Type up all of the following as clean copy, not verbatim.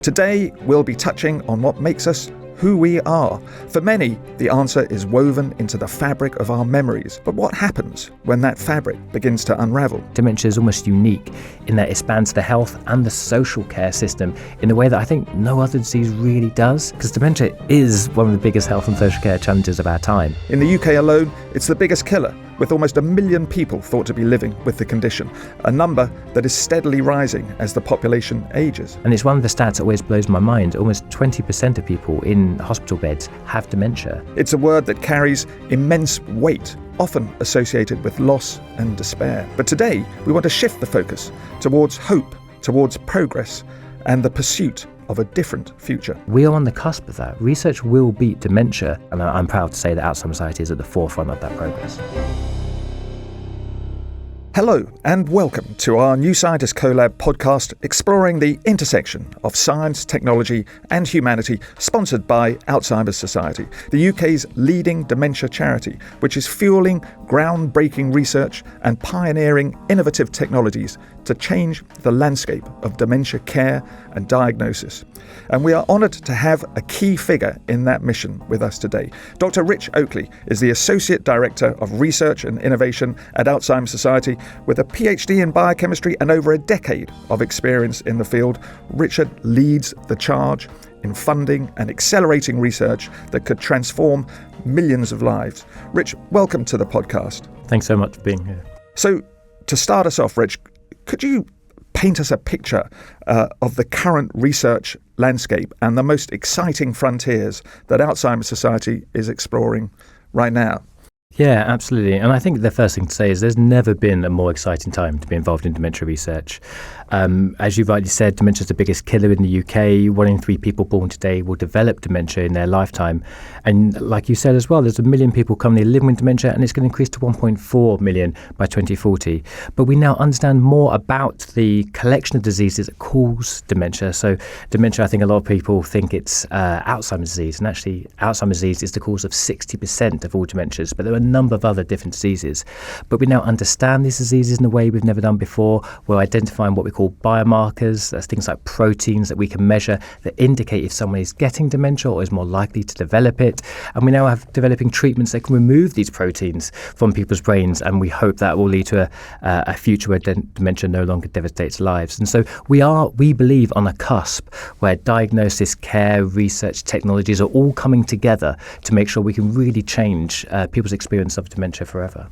Today, we'll be touching on what makes us who we are. For many, the answer is woven into the fabric of our memories. But what happens when that fabric begins to unravel? Dementia is almost unique in that it spans the health and the social care system in a way that I think no other disease really does, because dementia is one of the biggest health and social care challenges of our time. In the UK alone, it's the biggest killer, with almost 1 million people thought to be living with the condition, a number that is steadily rising as the population ages. And it's one of the stats that always blows my mind. Almost 20% of people in hospital beds have dementia. It's a word that carries immense weight, often associated with loss and despair. But today, we want to shift the focus towards hope, towards progress, and the pursuit of a different future. We are on the cusp of that. Research will beat dementia, and I'm proud to say that Alzheimer Society is at the forefront of that progress. Hello and welcome to our new Scientist CoLab podcast exploring the intersection of science, technology and humanity, sponsored by Alzheimer Society, the UK's leading dementia charity, which is fueling groundbreaking research and pioneering innovative technologies to change the landscape of dementia care and diagnosis. And we are honoured to have a key figure in that mission with us today. Dr. Richard Oakley is the Associate Director of Research and Innovation at Alzheimer Society. With a PhD in biochemistry and over a decade of experience in the field, Richard leads the charge in funding and accelerating research that could transform millions of lives. Rich, welcome to the podcast. Thanks so much for being here. So, to start us off, Rich, could you paint us a picture of the current research landscape and the most exciting frontiers that Alzheimer's Society is exploring right now? Yeah, absolutely. And I think the first thing to say is there's never been a more exciting time to be involved in dementia research. As you rightly said, dementia is the biggest killer in the UK. 1 in 3 people born today will develop dementia in their lifetime. And like you said as well, there's 1 million people currently living with dementia, and it's going to increase to 1.4 million by 2040. But we now understand more about the collection of diseases that cause dementia. So dementia, I think a lot of people think it's Alzheimer's disease. And actually, Alzheimer's disease is the cause of 60% of all dementias. But there are a number of other different diseases. But we now understand these diseases in a way we've never done before. We're identifying what we call biomarkers. That's things like proteins that we can measure that indicate if someone is getting dementia or is more likely to develop it. And we now have developing treatments that can remove these proteins from people's brains, and we hope that will lead to a future where dementia no longer devastates lives. And so we believe, on a cusp where diagnosis, care, research, technologies are all coming together to make sure we can really change people's experience of dementia forever.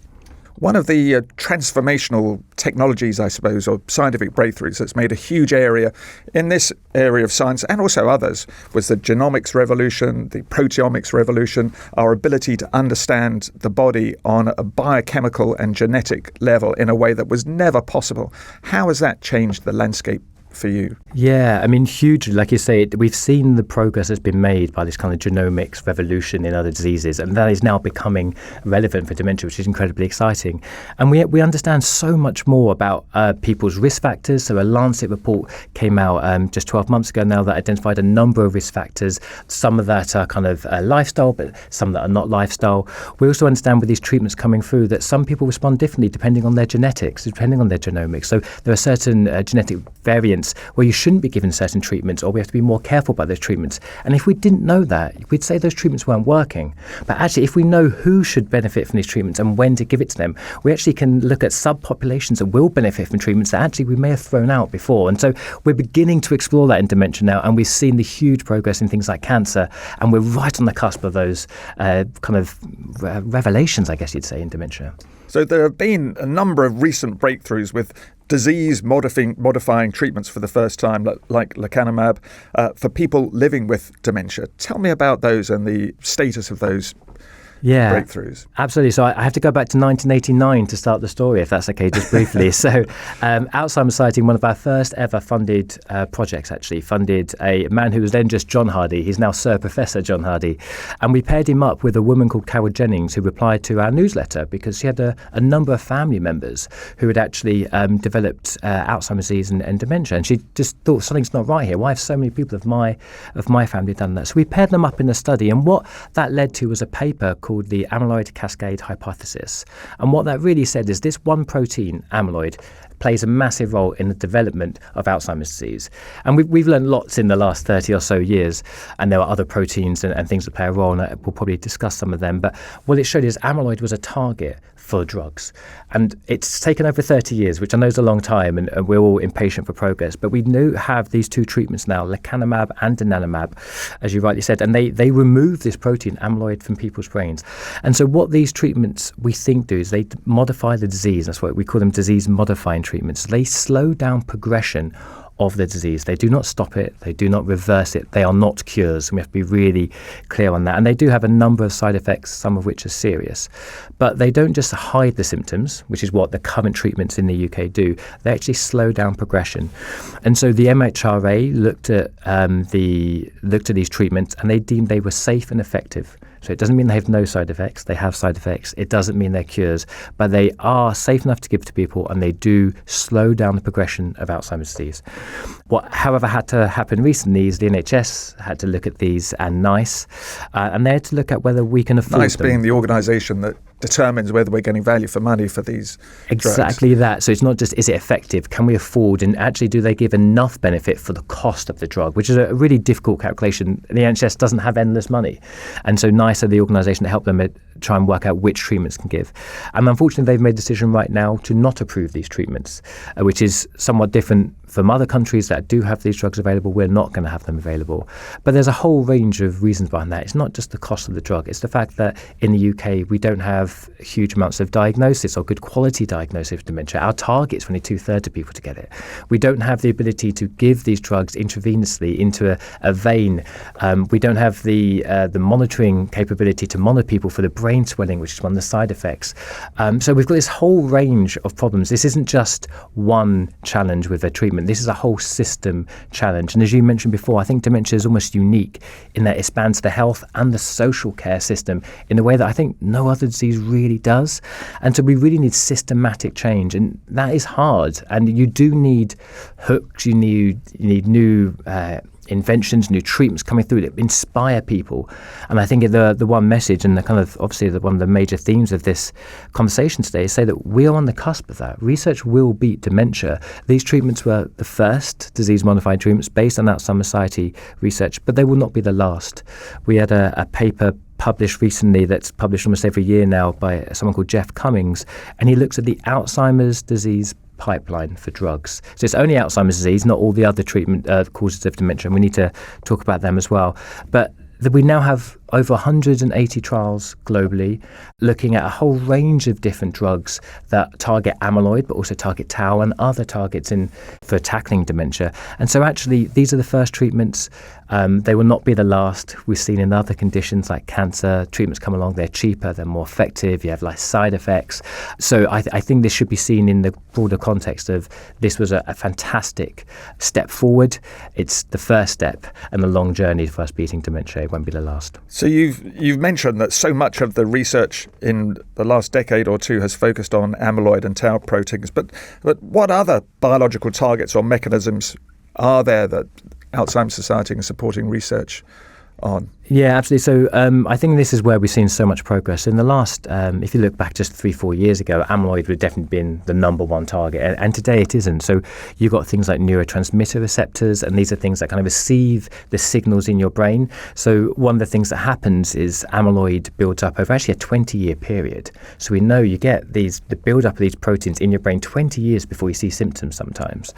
One of the transformational technologies, I suppose, or scientific breakthroughs that's made a huge area in this area of science and also others was the genomics revolution, the proteomics revolution, our ability to understand the body on a biochemical and genetic level in a way that was never possible. How has that changed the landscape for you? Yeah, I mean, hugely. Like you say, we've seen the progress that's been made by this kind of genomics revolution in other diseases, and that is now becoming relevant for dementia, which is incredibly exciting. And we understand so much more about people's risk factors. So a Lancet report came out just 12 months ago now that identified a number of risk factors. Some of that are kind of lifestyle, but some that are not lifestyle. We also understand with these treatments coming through that some people respond differently depending on their genetics, depending on their genomics. So there are certain genetic variants where you shouldn't be given certain treatments, or we have to be more careful about those treatments. And if we didn't know that, we'd say those treatments weren't working. But actually, if we know who should benefit from these treatments and when to give it to them, we actually can look at subpopulations that will benefit from treatments that actually we may have thrown out before. And so we're beginning to explore that in dementia now, and we've seen the huge progress in things like cancer, and we're right on the cusp of those revelations, I guess you'd say, in dementia. So there have been a number of recent breakthroughs with disease-modifying treatments for the first time, like lecanemab, for people living with dementia. Tell me about those and the status of those breakthroughs. Absolutely. So I have to go back to 1989 to start the story, if that's okay, just briefly. So Alzheimer Society, one of our first ever funded projects, actually funded a man who was then just John Hardy. He's now Sir Professor John Hardy. And we paired him up with a woman called Carol Jennings, who replied to our newsletter because she had a number of family members who had actually developed Alzheimer's disease and dementia. And she just thought, something's not right here. Why have so many people of my family done that? So we paired them up in a study. And what that led to was a paper called the amyloid cascade hypothesis. And what that really said is this one protein, amyloid, plays a massive role in the development of Alzheimer's disease. And we've learned lots in the last 30 or so years, and there are other proteins and things that play a role, and we'll probably discuss some of them. But what it showed is amyloid was a target for drugs. And it's taken over 30 years, which I know is a long time, and we're all impatient for progress. But we do have these two treatments now, lecanemab and donanemab, as you rightly said, and they remove this protein, amyloid, from people's brains. And so what these treatments, we think, do is they modify the disease. That's what we call them, disease-modifying treatments. They slow down progression of the disease. They do not stop it. They do not reverse it. They are not cures. And we have to be really clear on that. And they do have a number of side effects, some of which are serious. But they don't just hide the symptoms, which is what the current treatments in the UK do. They actually slow down progression. And so the MHRA looked at these treatments, and they deemed they were safe and effective. So it doesn't mean they have no side effects. They have side effects. It doesn't mean they're cures, but they are safe enough to give to people, and they do slow down the progression of Alzheimer's disease. What, however, had to happen recently is the NHS had to look at these, and NICE, and they had to look at whether we can afford NICE them. being the organisation that determines whether we're getting value for money for these Exactly drugs. that. So it's not just, is it effective? Can we afford? And actually, do they give enough benefit for the cost of the drug, which is a really difficult calculation. The NHS doesn't have endless money. And so NICE are the organisation to help them try and work out which treatments can give. And unfortunately, they've made a decision right now to not approve these treatments, which is somewhat different from other countries that do have these drugs available. We're not going to have them available. But there's a whole range of reasons behind that. It's not just the cost of the drug. It's the fact that in the UK, we don't have huge amounts of diagnosis or good quality diagnosis of dementia. Our target's only 2/3 of people to get it. We don't have the ability to give these drugs intravenously into a vein. We don't have the monitoring capability to monitor people for the brain swelling, which is one of the side effects. So we've got this whole range of problems. This isn't just one challenge with a treatment. This is a whole system challenge. And as you mentioned before, I think dementia is almost unique in that it spans the health and the social care system in a way that I think no other disease really does. And so we really need systematic change. And that is hard. And you do need hooks. You need new inventions, new treatments coming through that inspire people. And I think the one message, and the kind of obviously one of the major themes of this conversation today, is say that we are on the cusp of that. Research will beat dementia. These treatments were the first disease-modifying treatments based on Alzheimer's Society research, but they will not be the last. We had a paper published recently that's published almost every year now by someone called Jeff Cummings, and he looks at the Alzheimer's disease pipeline for drugs. So it's only Alzheimer's disease, not all the other treatment causes of dementia, and we need to talk about them as well. But we now have over 180 trials globally looking at a whole range of different drugs that target amyloid but also target tau and other targets for tackling dementia. And so actually these are the first treatments. They will not be the last. We've seen in other conditions like cancer, treatments come along, they're cheaper, they're more effective, you have less side effects. So I think this should be seen in the broader context of this was a fantastic step forward. It's the first step and the long journey for us beating dementia. It won't be the last. So you've mentioned that so much of the research in the last decade or two has focused on amyloid and tau proteins, but what other biological targets or mechanisms are there that Alzheimer's Society is supporting research on? Yeah, absolutely. So I think this is where we've seen so much progress. In the last, if you look back just 3-4 years ago, amyloid would have definitely been the number one target. And today it isn't. So you've got things like neurotransmitter receptors, and these are things that kind of receive the signals in your brain. So one of the things that happens is amyloid builds up over actually a 20-year period. So we know you get the build-up of these proteins in your brain 20 years before you see symptoms sometimes.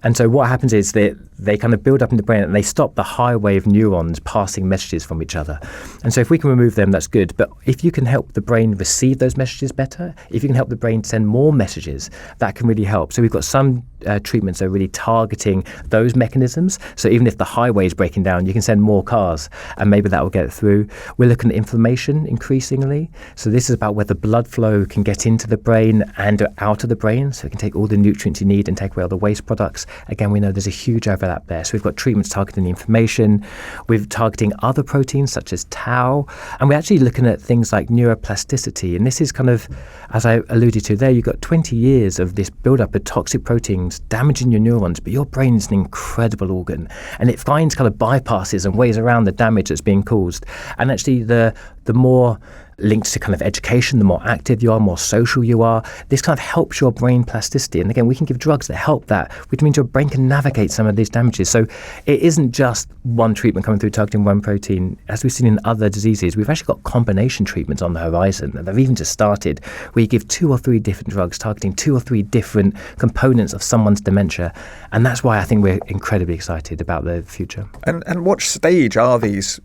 And so what happens is that they kind of build up in the brain and they stop the highway of neurons passing messages from each other. And so if we can remove them, that's good. But if you can help the brain receive those messages better, if you can help the brain send more messages, that can really help. So we've got some treatments that are really targeting those mechanisms. So even if the highway is breaking down, you can send more cars and maybe that will get it through. We're looking at inflammation increasingly. So this is about where the blood flow can get into the brain and out of the brain. So it can take all the nutrients you need and take away all the waste products. Again, we know there's a huge overlap there. So we've got treatments targeting the inflammation. We're targeting other proteins such as tau. And we're actually looking at things like neuroplasticity. And this is kind of, as I alluded to there, you've got 20 years of this buildup of toxic proteins damaging your neurons, but your brain is an incredible organ. And it finds kind of bypasses and ways around the damage that's being caused. And actually the more linked to kind of education. The more active you are, more social you are. This kind of helps your brain plasticity. And again, we can give drugs that help that, which means your brain can navigate some of these damages. So it isn't just one treatment coming through targeting one protein. As we've seen in other diseases, we've actually got combination treatments on the horizon. And they've even just started where you give 2 or 3 different drugs targeting 2 or 3 different components of someone's dementia. And that's why I think we're incredibly excited about the future. And what stage are these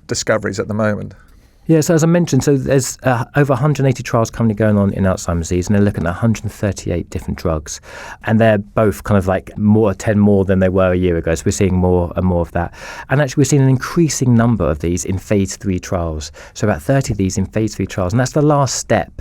discoveries at the moment? Yeah, so as I mentioned, so there's over 180 trials currently going on in Alzheimer's disease, and they're looking at 138 different drugs. And they're both kind of like 10 more than they were a year ago. So we're seeing more and more of that. And actually, we're seeing an increasing number of these in phase 3 trials. So about 30 of these in phase 3 trials. And that's the last step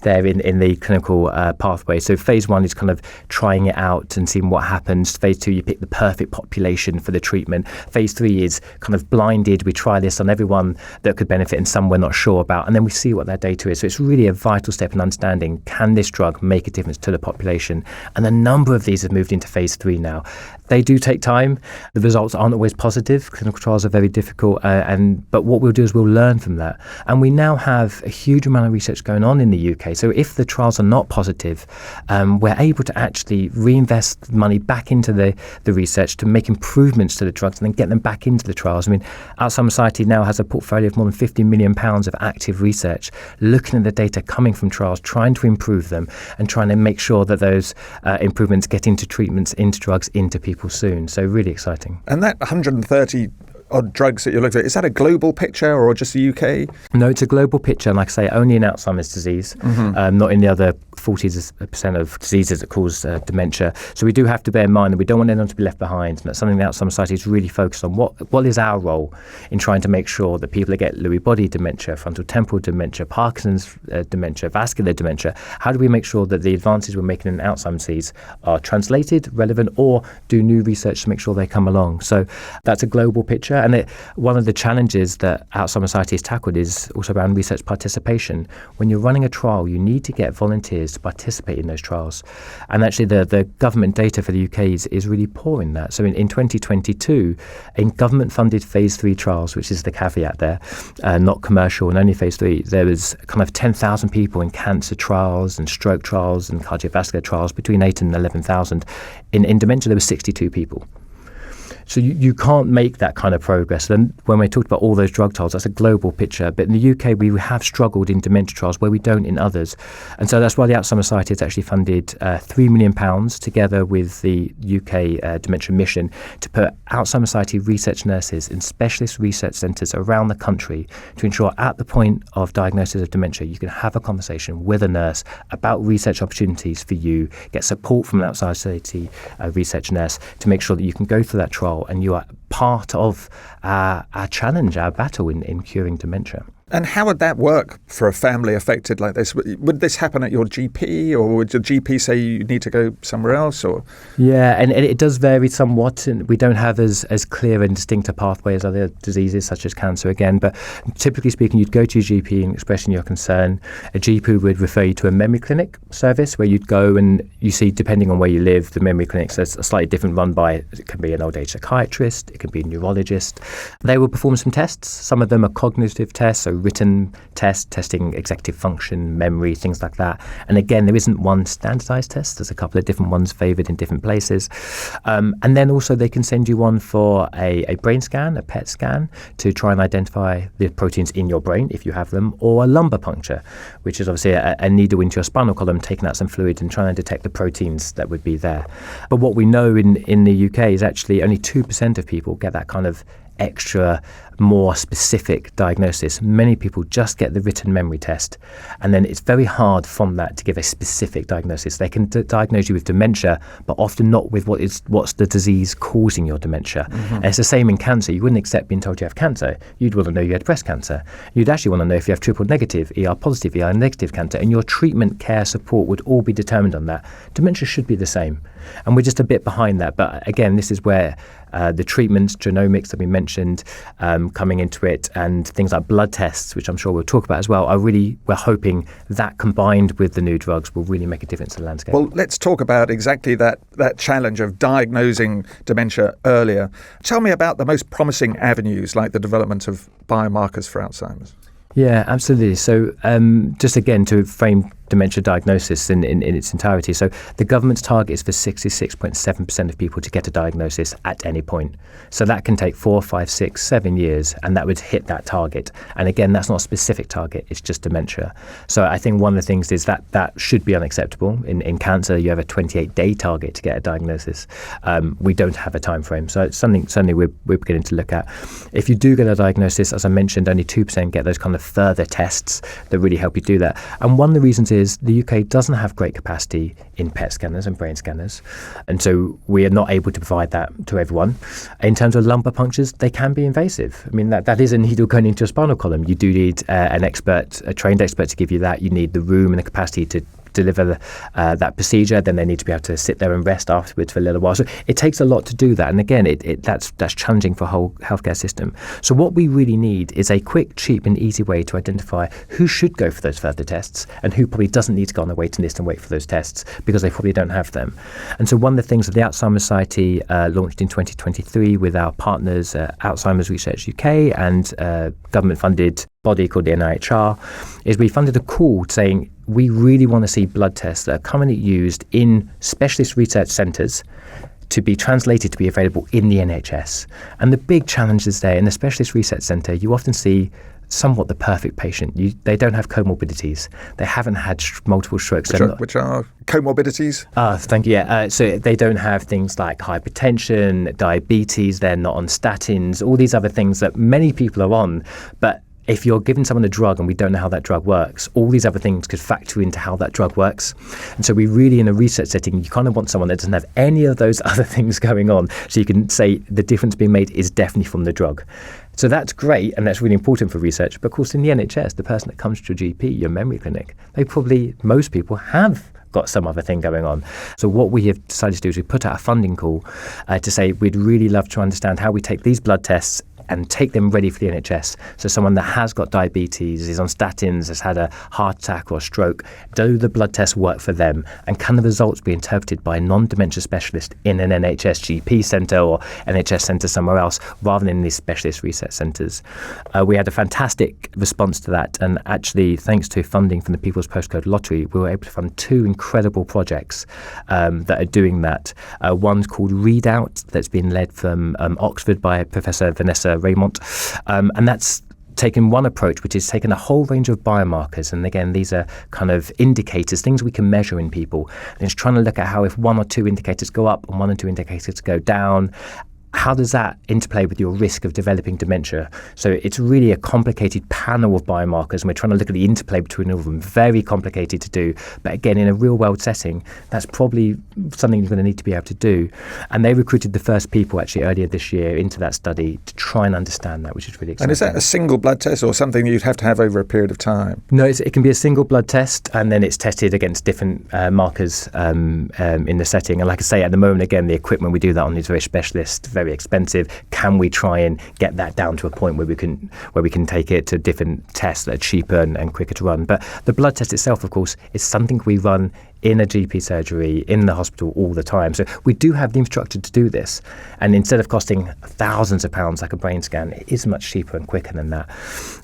there in the clinical pathway. So phase 1 is kind of trying it out and seeing what happens. Phase 2, you pick the perfect population for the treatment. Phase 3 is kind of blinded. We try this on everyone that could benefit and some we're not sure about, and then we see what their data is. So it's really a vital step in understanding, can this drug make a difference to the population? And a number of these have moved into phase 3 now. They do take time. The results aren't always positive. Clinical trials are very difficult, but what we'll do is we'll learn from that. And we now have a huge amount of research going on in the UK. So if the trials are not positive, we're able to actually reinvest money back into the research to make improvements to the drugs and then get them back into the trials. I mean, Alzheimer's Society now has a portfolio of more than £50 million of active research, looking at the data coming from trials, trying to improve them and trying to make sure that those improvements get into treatments, into drugs, into people soon. So really exciting. And that 130 odd drugs that you're looking at, is that a global picture or just the UK? No, it's a global picture, and like I say, only in Alzheimer's disease, not in the other 40% of diseases that cause dementia. So we do have to bear in mind that we don't want anyone to be left behind, and that's something the Alzheimer's Society is really focused on. What is our role in trying to make sure that people that get Lewy body dementia, frontal temporal dementia, Parkinson's dementia, vascular dementia, how do we make sure that the advances we're making in Alzheimer's disease are translated, relevant, or do new research to make sure they come along? So that's a global picture. And one of the challenges that Alzheimer's Society has tackled is also around research participation. When you're running a trial, you need to get volunteers to participate in those trials. And actually, the government data for the UK is really poor in that. So in 2022, in government-funded phase 3 trials, which is the caveat there, not commercial and only phase 3, there was kind of 10,000 people in cancer trials and stroke trials and cardiovascular trials, between 8 and 11,000. In dementia, there were 62 people. So you can't make that kind of progress. And when we talked about all those drug trials, that's a global picture. But in the UK, we have struggled in dementia trials where we don't in others. And so that's why the Alzheimer's Society has actually funded £3 million together with the UK Dementia Mission to put Alzheimer's Society research nurses in specialist research centres around the country to ensure at the point of diagnosis of dementia, you can have a conversation with a nurse about research opportunities for you, get support from an Alzheimer's Society research nurse to make sure that you can go through that trial and you are part of our challenge, our battle in curing dementia. And how would that work for a family affected like this? Would this happen at your GP, or would your GP say you need to go somewhere else? Or yeah, and it does vary somewhat, and we don't have as clear and distinct a pathway as other diseases such as cancer again. But typically speaking, you'd go to your GP and expressing your concern. A GP would refer you to a memory clinic service where you'd go and you see, depending on where you live, the memory clinics are slightly different, run by, it can be an old age psychiatrist, it can be a neurologist. They will perform some tests. Some of them are cognitive tests, so written tests, testing executive function, memory, things like that. And again, there isn't one standardized test. There's a couple of different ones favored in different places. And then also they can send you on for a brain scan, a PET scan, to try and identify the proteins in your brain, if you have them, or a lumbar puncture, which is obviously a needle into your spinal column, taking out some fluid and trying to detect the proteins that would be there. But what we know in the UK is actually only 2% of people get that kind of extra, more specific diagnosis. Many people just get the written memory test, and then it's very hard from that to give a specific diagnosis. They can diagnose you with dementia, but often not with what's the disease causing your dementia. And it's the same in cancer. You wouldn't accept being told you have cancer. You'd want to know you had breast cancer. You'd actually want to know if you have triple negative, ER positive, ER negative cancer, and your treatment, care, support would all be determined on that. Dementia should be the same. And we're just a bit behind that. But again, this is where the treatments, genomics that we mentioned, coming into it, and things like blood tests, which I'm sure we'll talk about as well, we're hoping that combined with the new drugs will really make a difference in the landscape. Well, let's talk about exactly that challenge of diagnosing dementia earlier. Tell me about the most promising avenues, like the development of biomarkers for Alzheimer's. Yeah, absolutely. So just again to frame dementia diagnosis in its entirety. So the government's target is for 66.7% of people to get a diagnosis at any point. So that can take 4, 5, 6, 7 years, and that would hit that target. And again, that's not a specific target, it's just dementia. So I think one of the things is that should be unacceptable. In cancer, you have a 28-day target to get a diagnosis. We don't have a time frame. So it's something certainly we're beginning to look at. If you do get a diagnosis, as I mentioned, only 2% get those kind of further tests that really help you do that. And one of the reasons is the UK doesn't have great capacity in PET scanners and brain scanners, and so we are not able to provide that to everyone. In terms of lumbar punctures, they can be invasive. I mean, that is a needle going into a spinal column. You do need a trained expert to give you that. You need the room and the capacity to deliver that procedure. Then they need to be able to sit there and rest afterwards for a little while. So it takes a lot to do that. And again, that's challenging for a whole healthcare system. So what we really need is a quick, cheap and easy way to identify who should go for those further tests and who probably doesn't need to go on the waiting list and wait for those tests because they probably don't have them. And so one of the things that the Alzheimer Society launched in 2023 with our partners, Alzheimer's Research UK and government-funded body called the NIHR, is we funded a call saying we really want to see blood tests that are commonly used in specialist research centres to be translated to be available in the NHS. And the big challenge is there in the specialist research centre, you often see somewhat the perfect patient. They don't have comorbidities. They haven't had multiple strokes. Which are comorbidities? Thank you. Yeah. So they don't have things like hypertension, diabetes. They're not on statins, all these other things that many people are on. But if you're giving someone a drug and we don't know how that drug works, all these other things could factor into how that drug works. And so we really, in a research setting, you kind of want someone that doesn't have any of those other things going on. So you can say the difference being made is definitely from the drug. So that's great, and that's really important for research. But of course, in the NHS, the person that comes to your GP, your memory clinic, most people have got some other thing going on. So what we have decided to do is we put out a funding call to say we'd really love to understand how we take these blood tests and take them ready for the NHS. So someone that has got diabetes, is on statins, has had a heart attack or a stroke, do the blood tests work for them? And can the results be interpreted by a non-dementia specialist in an NHS GP centre or NHS centre somewhere else, rather than in these specialist research centres? We had a fantastic response to that. And actually, thanks to funding from the People's Postcode Lottery, we were able to fund 2 incredible projects that are doing that. One's called Readout, that's been led from Oxford by Professor Vanessa Raymond, and that's taken one approach, which is taken a whole range of biomarkers, and again these are kind of indicators, things we can measure in people, and it's trying to look at how if 1 or 2 indicators go up and 1 or 2 indicators go down, how does that interplay with your risk of developing dementia? So it's really a complicated panel of biomarkers, and we're trying to look at the interplay between all of them. Very complicated to do, but again, in a real-world setting, that's probably something you're going to need to be able to do. And they recruited the first people actually earlier this year into that study to try and understand that, which is really exciting. And is that a single blood test or something you'd have to have over a period of time? No, it can be a single blood test, and then it's tested against different markers in the setting. And like I say, at the moment, again, the equipment we do that on is very specialist, very expensive. Can we try and get that down to a point where we can take it to different tests that are cheaper and quicker to run? But the blood test itself, of course, is something we run in a GP surgery, in the hospital all the time. So we do have the infrastructure to do this. And instead of costing thousands of pounds like a brain scan, it is much cheaper and quicker than that.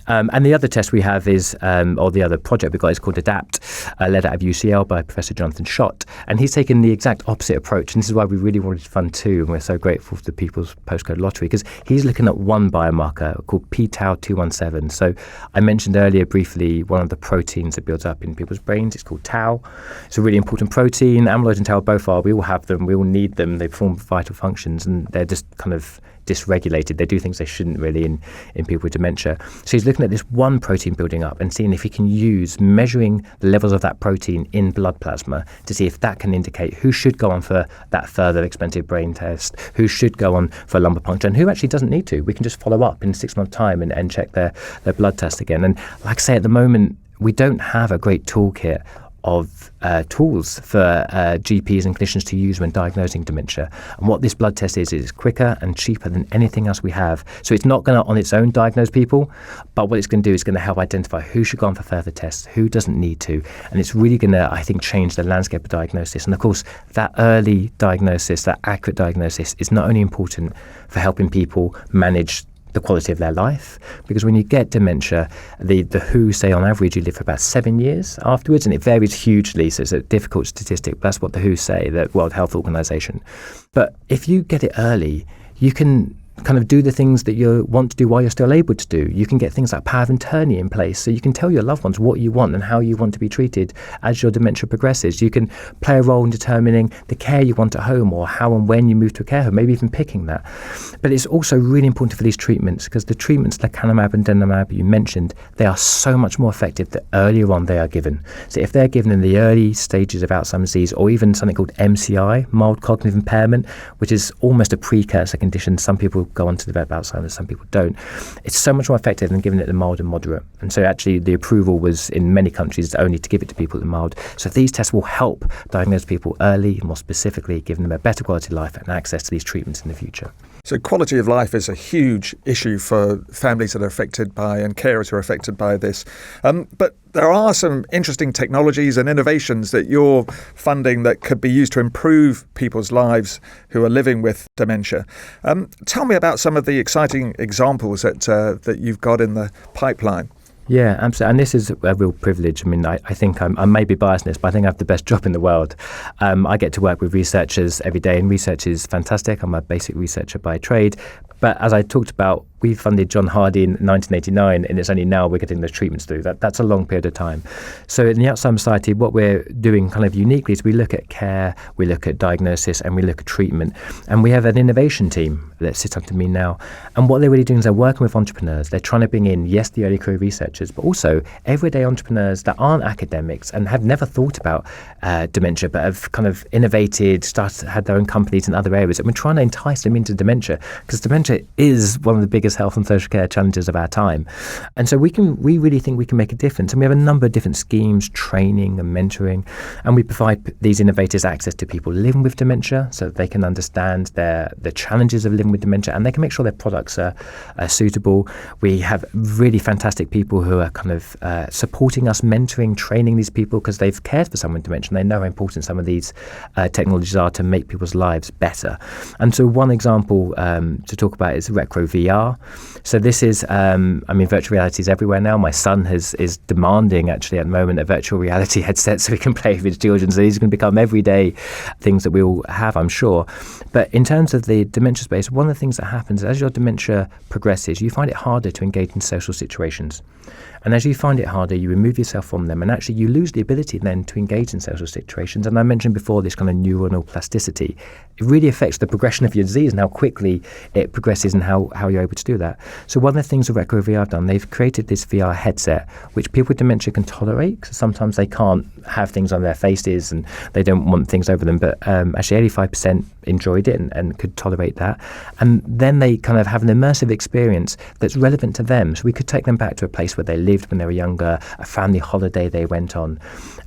And the other test we have is, or the other project we've got is called ADAPT, led out of UCL by Professor Jonathan Schott. And he's taken the exact opposite approach. And this is why we really wanted to fund 2. And we're so grateful for the People's Postcode Lottery, because he's looking at one biomarker called p-tau217. So I mentioned earlier briefly one of the proteins that builds up in people's brains. It's called tau. It's a really important protein. Amyloid and tau both are. We all have them. We all need them. They perform vital functions, and they're just kind of dysregulated. They do things they shouldn't really in people with dementia. So he's looking at this one protein building up and seeing if he can use measuring the levels of that protein in blood plasma to see if that can indicate who should go on for that further expensive brain test, who should go on for lumbar puncture, and who actually doesn't need to. We can just follow up in 6 months' time and check their blood test again. And like I say, at the moment, we don't have a great toolkit of tools for GPs and clinicians to use when diagnosing dementia. And what this blood test is quicker and cheaper than anything else we have. So it's not going to on its own diagnose people, but what it's going to do is going to help identify who should go on for further tests, who doesn't need to. And it's really going to, I think, change the landscape of diagnosis. And of course, that early diagnosis, that accurate diagnosis is not only important for helping people manage the quality of their life, because when you get dementia, the WHO say on average you live for about 7 years afterwards, and it varies hugely, so it's a difficult statistic, but that's what the WHO say, the World Health Organization. But if you get it early, you can kind of do the things that you want to do while you're still able to do. You can get things like power of attorney in place, so you can tell your loved ones what you want and how you want to be treated as your dementia progresses. You can play a role in determining the care you want at home, or how and when you move to a care home, maybe even picking that. But it's also really important for these treatments, because the treatments, lecanemab and donanemab you mentioned, they are so much more effective the earlier on they are given. So if they're given in the early stages of Alzheimer's disease, or even something called MCI, mild cognitive impairment, which is almost a precursor condition, some people go on to develop Alzheimer's, some people don't. It's so much more effective than giving it the mild and moderate. And so actually the approval was in many countries only to give it to people at the mild. So these tests will help diagnose people early, and more specifically giving them a better quality of life and access to these treatments in the future. So quality of life is a huge issue for families that are affected by, and carers who are affected by this. But there are some interesting technologies and innovations that you're funding that could be used to improve people's lives who are living with dementia. Tell me about some of the exciting examples that you've got in the pipeline. Yeah, absolutely. And this is a real privilege. I mean, I think I may be biased in this, but I think I have the best job in the world. I get to work with researchers every day, and research is fantastic. I'm a basic researcher by trade. But as I talked about, we funded John Hardy in 1989, and it's only now we're getting the treatments through. That's a long period of time. So in the Alzheimer's Society, what we're doing kind of uniquely is we look at care, we look at diagnosis, and we look at treatment. And we have an innovation team that sits under me now. And what they're really doing is they're working with entrepreneurs. They're trying to bring in, yes, the early career researchers, but also everyday entrepreneurs that aren't academics and have never thought about dementia, but have kind of innovated, had their own companies in other areas. And we're trying to entice them into dementia, because dementia is one of the biggest health and social care challenges of our time. And so we really think we can make a difference. And we have a number of different schemes, training and mentoring, and we provide these innovators access to people living with dementia so that they can understand the challenges of living with dementia, and they can make sure their products are suitable. We have really fantastic people who are kind of supporting us, mentoring, training these people, because they've cared for someone with dementia and they know how important some of these technologies are to make people's lives better. And so one example to talk about is retro VR. So this is, virtual reality is everywhere now. My son is demanding, actually, at the moment, a virtual reality headset so he can play with his children. So these are going to become everyday things that we all have, I'm sure. But in terms of the dementia space, one of the things that happens as your dementia progresses, you find it harder to engage in social situations. And as you find it harder, you remove yourself from them, and actually you lose the ability then to engage in social situations. And I mentioned before this kind of neuronal plasticity. It really affects the progression of your disease and how quickly it progresses and how you're able to do that. So one of the things that Retro VR have done, they've created this VR headset which people with dementia can tolerate, because sometimes they can't have things on their faces and they don't want things over them. But actually 85% enjoyed it and could tolerate that. And then they kind of have an immersive experience that's relevant to them. So we could take them back to a place where they lived when they were younger, a family holiday they went on.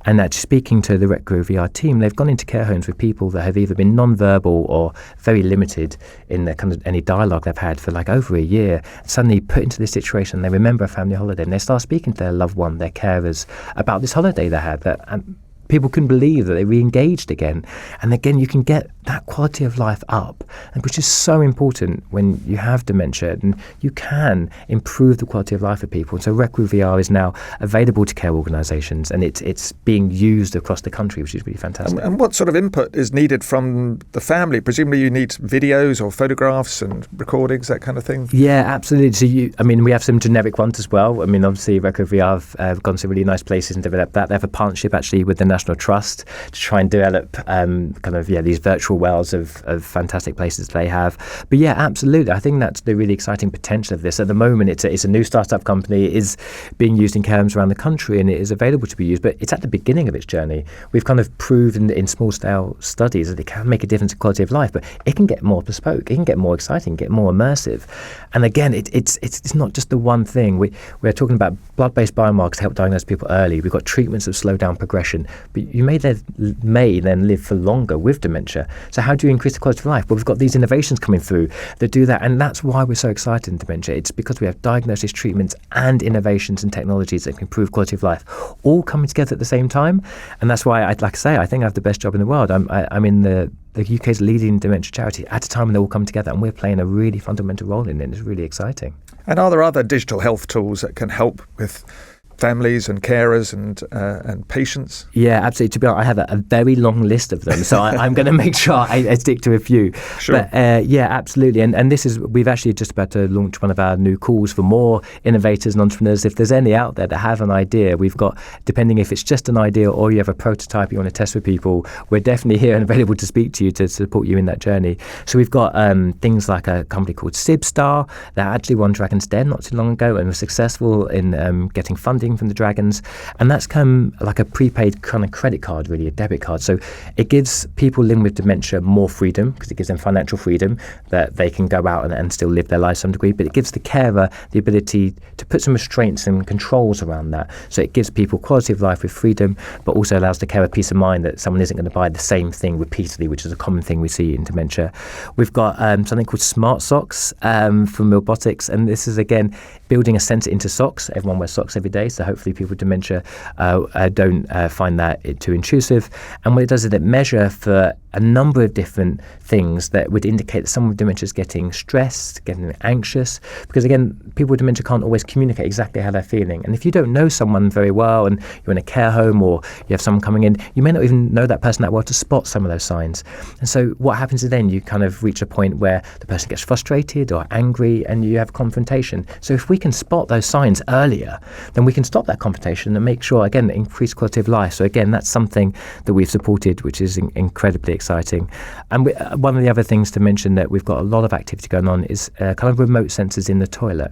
And actually speaking to the Retro VR team, they've gone into care homes with people that have either been non-verbal or very limited in their kind of any dialogue they've had for like over a year. Suddenly put into this situation, they remember a family holiday and they start speaking to their loved one, their carers, about this holiday they had. And people couldn't believe that they re-engaged again. And again, you can get that quality of life up, which is so important when you have dementia, and you can improve the quality of life of people. And so Retro VR is now available to care organisations, and it's being used across the country, which is really fantastic. And what sort of input is needed from the family? Presumably you need videos or photographs and recordings, that kind of thing? Yeah, absolutely. So we have some generic ones as well. I mean, obviously Retro VR have gone to really nice places and developed that. They have a partnership actually with the National Trust to try and develop these virtual worlds of fantastic places they have. But yeah, absolutely. I think that's the really exciting potential of this. At the moment, it's a new startup company. It is being used in care homes around the country, and it is available to be used, but it's at the beginning of its journey. We've kind of proven in small-scale studies that it can make a difference in quality of life, but it can get more bespoke, it can get more exciting, get more immersive. And again, it's not just the one thing. We're talking about blood-based biomarkers to help diagnose people early. We've got treatments that slow down progression, but you may then live for longer with dementia. So how do you increase the quality of life? Well, we've got these innovations coming through that do that, and that's why we're so excited in dementia. It's because we have diagnosis, treatments, and innovations and technologies that can improve quality of life, all coming together at the same time. And that's why, I think I have the best job in the world. I'm in the the UK's leading dementia charity at a time when they all come together, and we're playing a really fundamental role in it. It's really exciting. And are there other digital health tools that can help with families and carers and patients? Yeah, absolutely. To be honest, I have a very long list of them, so I'm going to make sure I stick to a few. Sure. But yeah, absolutely. And this is, we've actually just about to launch one of our new calls for more innovators and entrepreneurs. If there's any out there that have an idea, we've got, depending if it's just an idea or you have a prototype you want to test with people, we're definitely here and available to speak to you to support you in that journey. So we've got things like a company called Sibstar that actually won Dragon's Den not too long ago and was successful in getting funding from the Dragons, and that's come like a prepaid kind of credit card, really, a debit card. So it gives people living with dementia more freedom, because it gives them financial freedom that they can go out and still live their life to some degree, but it gives the carer the ability to put some restraints and controls around that. So it gives people quality of life with freedom, but also allows the carer peace of mind that someone isn't going to buy the same thing repeatedly, which is a common thing we see in dementia. We've got something called Smart Socks from Robotics, and this is, again, building a sensor into socks. Everyone wears socks every day, so hopefully people with dementia don't find that too intrusive. And what it does is it measure for a number of different things that would indicate that someone with dementia is getting stressed, getting anxious, because again, people with dementia can't always communicate exactly how they're feeling. And if you don't know someone very well and you're in a care home or you have someone coming in, you may not even know that person that well to spot some of those signs. And so what happens is then you kind of reach a point where the person gets frustrated or angry and you have confrontation. So if we can spot those signs earlier, then we can stop that confrontation and make sure, again, increase quality of life. So again, that's something that we've supported, which is incredibly exciting. And one of the other things to mention that we've got a lot of activity going on is kind of remote sensors in the toilet.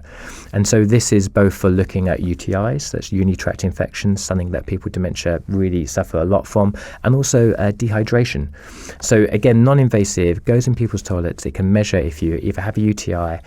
And so this is both for looking at UTIs, that's urinary tract infections, something that people with dementia really suffer a lot from, and also dehydration. So again, non-invasive, goes in people's toilets. It can measure if you either have a UTI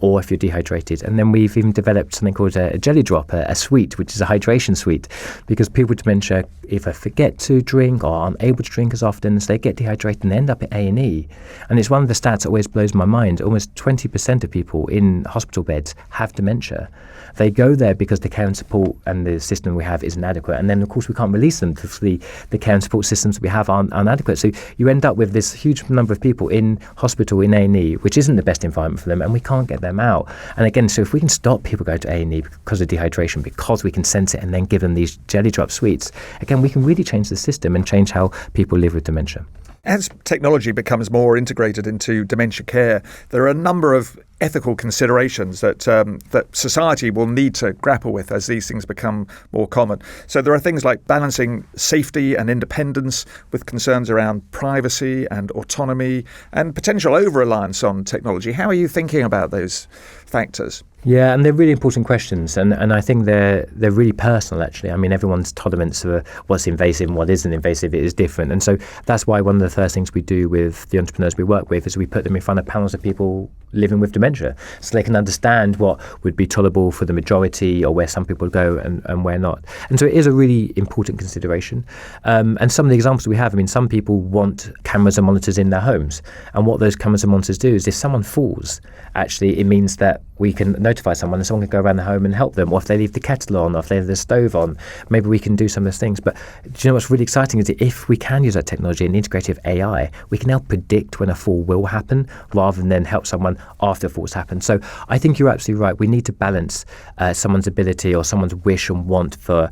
or if you're dehydrated. And then we've even developed something called a jelly drop, a sweet, which is a hydration sweet, because people with dementia either forget to drink or aren't able to drink as often, so they get dehydrated and end up at A&E. And it's one of the stats that always blows my mind. Almost 20% of people in hospital beds have dementia. They go there because the care and support and the system we have is inadequate. And then, of course, we can't release them because the care and support systems we have aren't adequate. So you end up with this huge number of people in hospital, in A&E, which isn't the best environment for them, and we can't get them out. And again, so if we can stop people going to A&E because of dehydration, because we can sense it and then give them these jelly drop sweets, again, we can really change the system and change how people live with dementia. As technology becomes more integrated into dementia care, there are a number of ethical considerations that society will need to grapple with as these things become more common. So there are things like balancing safety and independence with concerns around privacy and autonomy and potential over-reliance on technology. How are you thinking about those factors? Yeah, and they're really important questions, and I think they're really personal, actually. I mean, everyone's tolerance for what's invasive and what isn't invasive is different, and so that's why one of the first things we do with the entrepreneurs we work with is we put them in front of panels of people living with dementia, so they can understand what would be tolerable for the majority or where some people go and where not. And so it is a really important consideration. And some of the examples we have, I mean, some people want cameras and monitors in their homes, and what those cameras and monitors do is if someone falls, actually it means that we can notify someone and someone can go around the home and help them, or if they leave the kettle on, or if they have the stove on, maybe we can do some of those things. But do you know what's really exciting is that if we can use that technology and integrative AI, we can now predict when a fall will happen rather than then help someone after a fall's happened. So I think you're absolutely right. We need to balance someone's ability or someone's wish and want for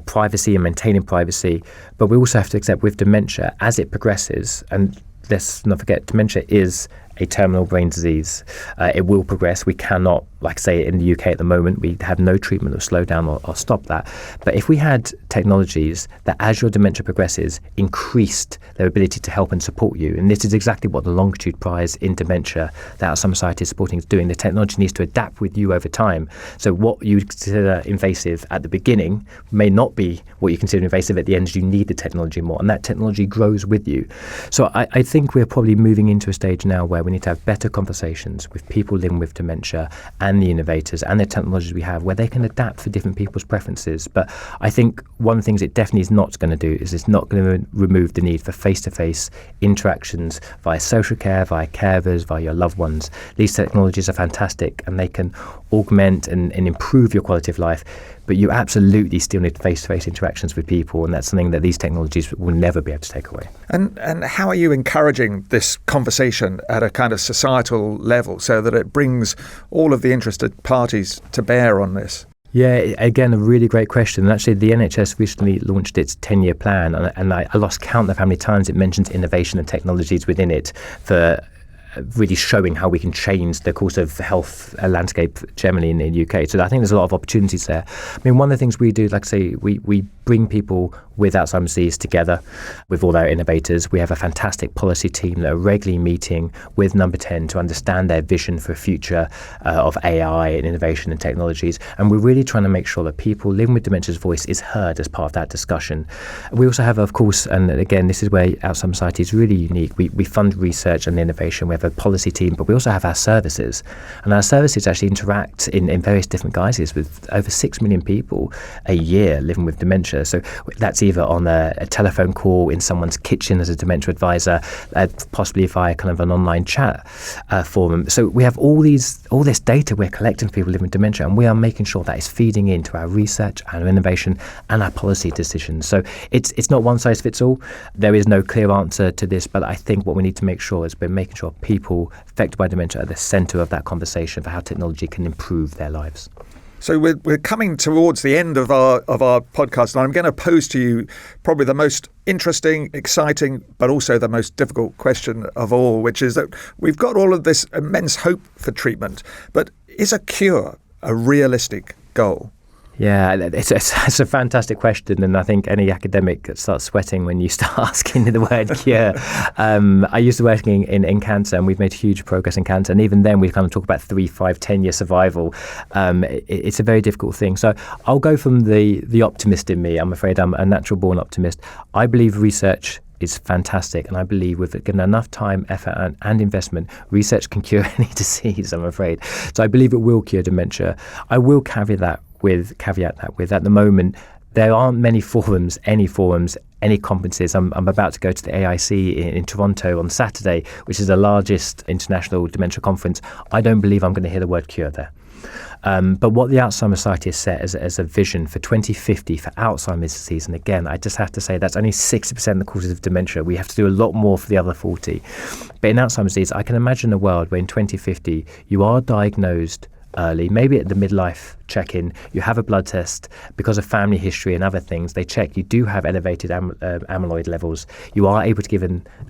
privacy and maintaining privacy. But we also have to accept with dementia, as it progresses, and let's not forget, dementia is a terminal brain disease. It will progress. We cannot, like say in the UK at the moment, we have no treatment that will slow down or stop that. But if we had technologies that, as your dementia progresses, increased their ability to help and support you, and this is exactly what the Longitude Prize in Dementia that Alzheimer Society is supporting is doing. The technology needs to adapt with you over time. So what you consider invasive at the beginning may not be what you consider invasive at the end, as you need the technology more, and that technology grows with you. So I think we're probably moving into a stage now where we need to have better conversations with people living with dementia and the innovators and the technologies we have, where they can adapt for different people's preferences. But I think one of the things it definitely is not going to do is it's not going to remove the need for face-to-face interactions via social care, via carers, via your loved ones. These technologies are fantastic and they can augment and improve your quality of life. but you absolutely still need face-to-face interactions with people, and that's something that these technologies will never be able to take away. And how are you encouraging this conversation at a kind of societal level so that it brings all of the interested parties to bear on this? Yeah, again, a really great question. And actually, the NHS recently launched its 10-year plan, and I lost count of how many times it mentions innovation and technologies within it for really showing how we can change the course of health landscape generally in the UK. So I think there's a lot of opportunities there. I mean, one of the things we do, like I say, we bring people with Alzheimer's disease together with all our innovators. We have a fantastic policy team that are regularly meeting with Number 10 to understand their vision for a future of AI and innovation and technologies. And we're really trying to make sure that people living with dementia's voice is heard as part of that discussion. We also have, of course, and again, this is where Alzheimer's Society is really unique. We fund research and innovation. We have a policy team, but we also have our services. And our services actually interact in various different guises with over 6 million people a year living with dementia. So that's either on a telephone call in someone's kitchen as a dementia advisor, possibly via kind of an online chat forum. So we have all this data we're collecting for people living with dementia, and we are making sure that is feeding into our research, our innovation, and our policy decisions. So it's not one size fits all. There is no clear answer to this, but I think what we need to make sure is we're making sure people affected by dementia are at the centre of that conversation for how technology can improve their lives. So we're coming towards the end of our podcast, and I'm going to pose to you probably the most interesting, exciting, but also the most difficult question of all, which is that we've got all of this immense hope for treatment, but is a cure a realistic goal? Yeah, it's a fantastic question, and I think any academic starts sweating when you start asking the word cure. I used to work in cancer, and we've made huge progress in cancer, and even then we kind of talk about 3, 5, 10-year survival. It's a very difficult thing. So I'll go from the optimist in me. I'm afraid I'm a natural-born optimist. I believe research is fantastic, and I believe with given enough time, effort, and investment, research can cure any disease, I'm afraid. So I believe it will cure dementia. I will caveat that with at the moment there aren't many forums, any conferences. I'm about to go to the AIC in Toronto on Saturday, which is the largest international dementia conference. I don't believe I'm going to hear the word cure there. But what the Alzheimer's Society has set as a vision for 2050 for Alzheimer's disease, and again, I just have to say that's only 60% of the causes of dementia. We have to do a lot more for the other 40. But in Alzheimer's disease, I can imagine a world where in 2050 you are diagnosed early, maybe at the midlife check-in, you have a blood test because of family history and other things. They check you do have elevated amyloid levels. You are able to give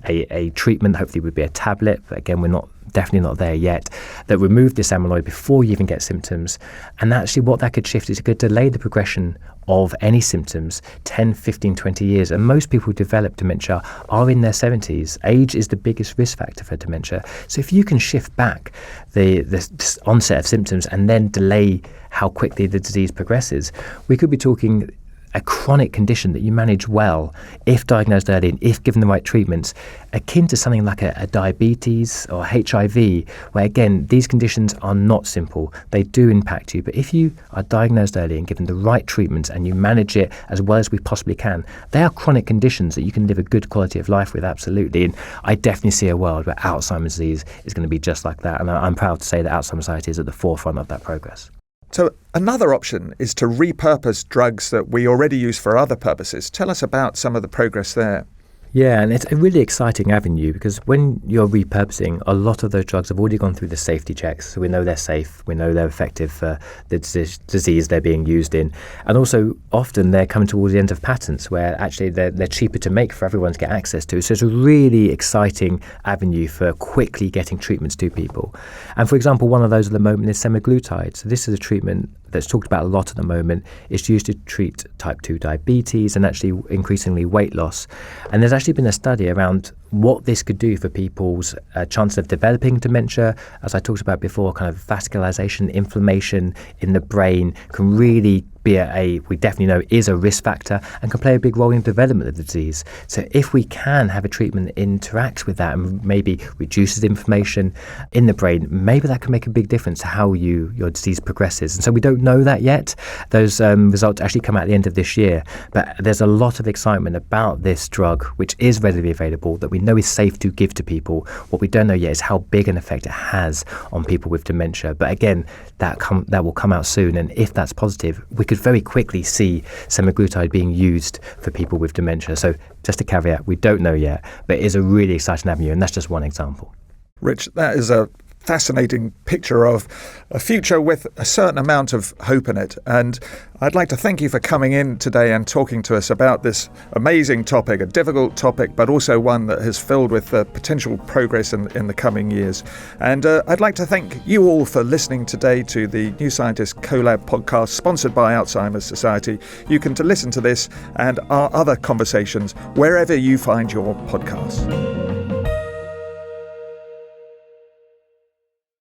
a treatment, hopefully would be a tablet, but again, we're definitely not there yet, that remove this amyloid before you even get symptoms. And actually what that could shift is it could delay the progression of any symptoms 10, 15, 20 years. And most people who develop dementia are in their 70s. Age is the biggest risk factor for dementia. So if you can shift back the onset of symptoms and then delay how quickly the disease progresses, we could be talking a chronic condition that you manage well if diagnosed early and if given the right treatments, akin to something like a diabetes or HIV, where again, these conditions are not simple. They do impact you. But if you are diagnosed early and given the right treatments and you manage it as well as we possibly can, they are chronic conditions that you can live a good quality of life with, absolutely. And I definitely see a world where Alzheimer's disease is going to be just like that. And I'm proud to say that Alzheimer's Society is at the forefront of that progress. So another option is to repurpose drugs that we already use for other purposes. Tell us about some of the progress there. Yeah, and it's a really exciting avenue because when you're repurposing, a lot of those drugs have already gone through the safety checks. So we know they're safe, we know they're effective for the disease they're being used in. And also often they're coming towards the end of patents where actually they're cheaper to make for everyone to get access to. So it's a really exciting avenue for quickly getting treatments to people. And for example, one of those at the moment is semaglutide. So this is a treatment that's talked about a lot at the moment. It's used to treat type 2 diabetes and actually increasingly weight loss. And there's actually been a study around what this could do for people's chance of developing dementia. As I talked about before, kind of vascularization, inflammation in the brain can really be we definitely know is a risk factor and can play a big role in development of the disease. So if we can have a treatment that interacts with that and maybe reduces inflammation in the brain, maybe that can make a big difference to how your disease progresses. And so we don't know that yet. Those results actually come out at the end of this year. But there's a lot of excitement about this drug, which is readily available, that we know is safe to give to people. What we don't know yet is how big an effect it has on people with dementia. But again, that will come out soon. And if that's positive, we could could very quickly see semaglutide being used for people with dementia. So just a caveat, we don't know yet, but it is a really exciting avenue, and that's just one example. Rich, that is a fascinating picture of a future with a certain amount of hope in it. And I'd like to thank you for coming in today and talking to us about this amazing topic, a difficult topic, but also one that is filled with potential progress in the coming years. And I'd like to thank you all for listening today to the New Scientist CoLab podcast sponsored by Alzheimer's Society. You can listen to this and our other conversations wherever you find your podcasts.